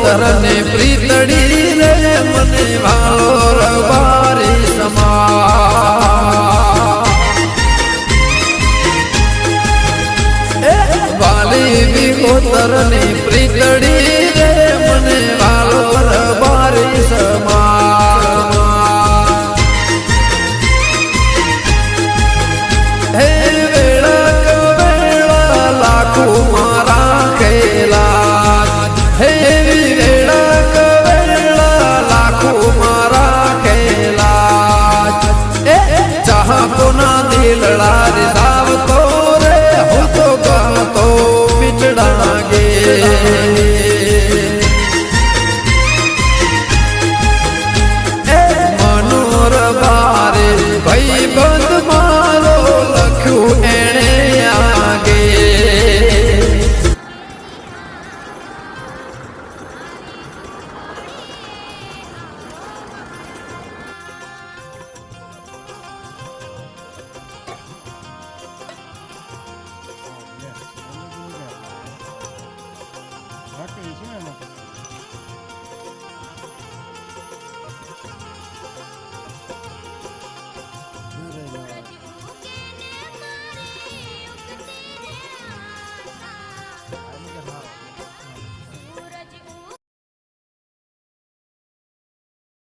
તરને પ્રીતડી રે મને ભાલો રબારી સમા વાલી વિગોતરને પ્રીતડી રે મને ભાલો રબારી સમા હે વેળા વેળા લાખો મારા ખેલા હે વેળા વેળા લાખો મારા ખેલા એ ચાહતો ના દિલડા રે સાવતો રે હું તો ગાતો પીચડા ગે મનોર બારે ભાઈ બંધ મારો લખ્યું એણે આગે